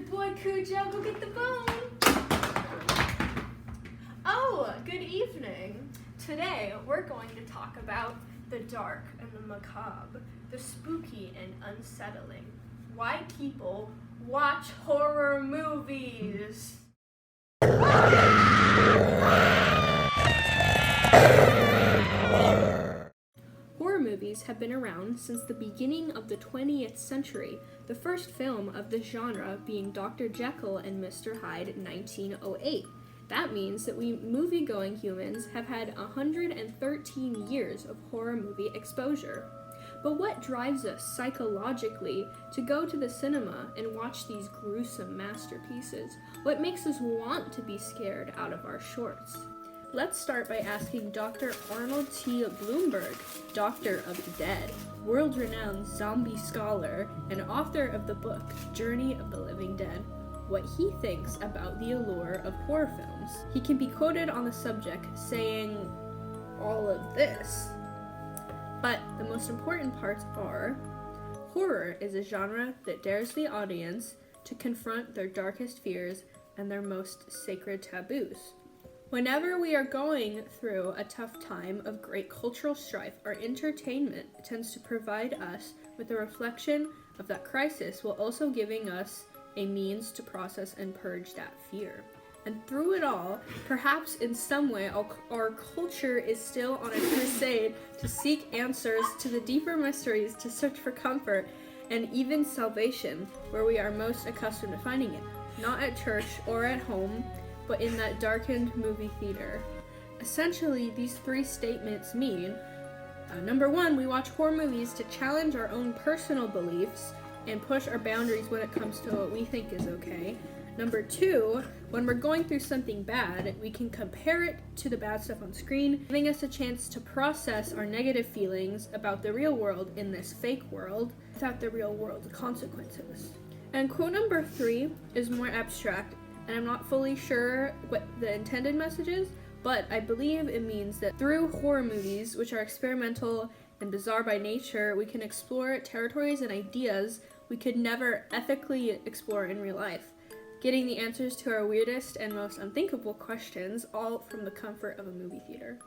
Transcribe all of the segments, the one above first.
Good boy, Cujo. Go get the bone. Oh, good evening. Today, we're going to talk about the dark and the macabre, the spooky and unsettling. Why people watch horror movies. Horror movies have been around since the beginning of the 20th century, the first film of the genre being Dr. Jekyll and Mr. Hyde in 1908. That means that we movie-going humans have had 113 years of horror movie exposure. But what drives us psychologically to go to the cinema and watch these gruesome masterpieces? What makes us want to be scared out of our shorts? Let's start by asking Dr. Arnold T. Blumberg, Doctor of the Dead, world-renowned zombie scholar and author of the book Journey of the Living Dead, what he thinks about the allure of horror films. He can be quoted on the subject saying all of this, but the most important parts are: horror is a genre that dares the audience to confront their darkest fears and their most sacred taboos. Whenever we are going through a tough time of great cultural strife, our entertainment tends to provide us with a reflection of that crisis while also giving us a means to process and purge that fear. And through it all, perhaps in some way, our culture is still on a crusade to seek answers to the deeper mysteries, to search for comfort and even salvation where we are most accustomed to finding it, not at church or at home, but in that darkened movie theater. Essentially, these three statements mean, number one, we watch horror movies to challenge our own personal beliefs and push our boundaries when it comes to what we think is okay. Number two, when we're going through something bad, we can compare it to the bad stuff on screen, giving us a chance to process our negative feelings about the real world in this fake world without the real world's consequences. And quote number three is more abstract, and I'm not fully sure what the intended message is, but I believe it means that through horror movies, which are experimental and bizarre by nature, we can explore territories and ideas we could never ethically explore in real life, getting the answers to our weirdest and most unthinkable questions, all from the comfort of a movie theater.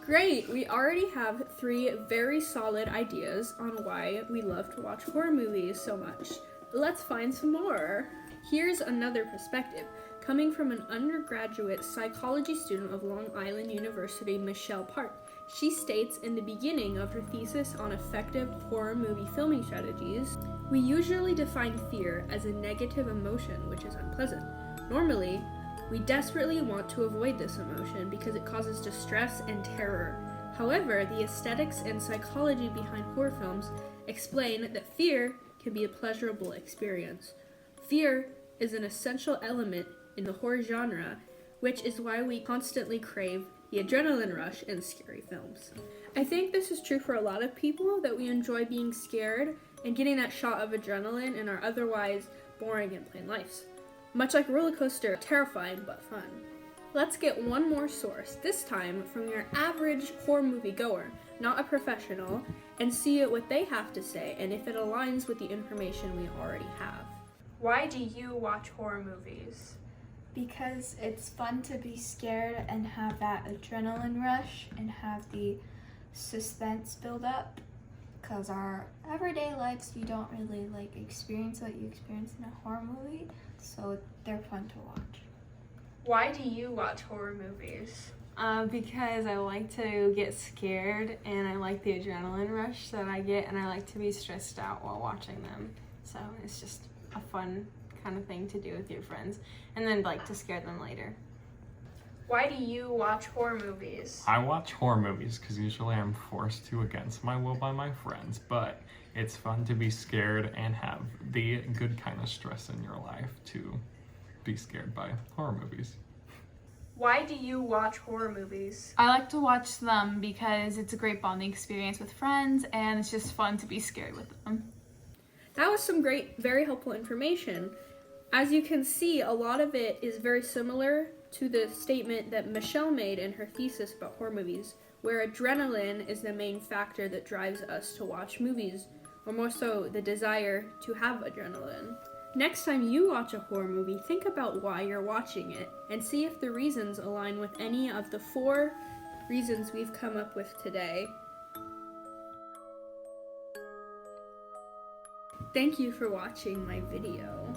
Great, we already have three very solid ideas on why we love to watch horror movies so much. Let's find some more. Here's another perspective, coming from an undergraduate psychology student of Long Island University, Michelle Park. She states in the beginning of her thesis on effective horror movie filming strategies, we usually define fear as a negative emotion, which is unpleasant. Normally, we desperately want to avoid this emotion because it causes distress and terror. However, the aesthetics and psychology behind horror films explain that fear can be a pleasurable experience. Fear is an essential element in the horror genre, which is why we constantly crave the adrenaline rush in scary films. I think this is true for a lot of people, that we enjoy being scared and getting that shot of adrenaline in our otherwise boring and plain lives. Much like a roller coaster, terrifying but fun. Let's get one more source, this time from your average horror movie goer, not a professional, and see what they have to say and if it aligns with the information we already have. Why do you watch horror movies? Because it's fun to be scared and have that adrenaline rush and have the suspense build up. Because our everyday lives, you don't really experience what you experience in a horror movie, so they're fun to watch. Why do you watch horror movies? Because I like to get scared and I like the adrenaline rush that I get, and I like to be stressed out while watching them. So it's just a fun kind of thing to do with your friends, and then to scare them later. Why do you watch horror movies? I watch horror movies because usually I'm forced to against my will by my friends, but it's fun to be scared and have the good kind of stress in your life to be scared by horror movies. Why do you watch horror movies? I like to watch them because it's a great bonding experience with friends, and it's just fun to be scared with them. That was some great, very helpful information. As you can see, a lot of it is very similar to the statement that Michelle made in her thesis about horror movies, where adrenaline is the main factor that drives us to watch movies, or more so, the desire to have adrenaline. Next time you watch a horror movie, think about why you're watching it and see if the reasons align with any of the 4 reasons we've come up with today. Thank you for watching my video.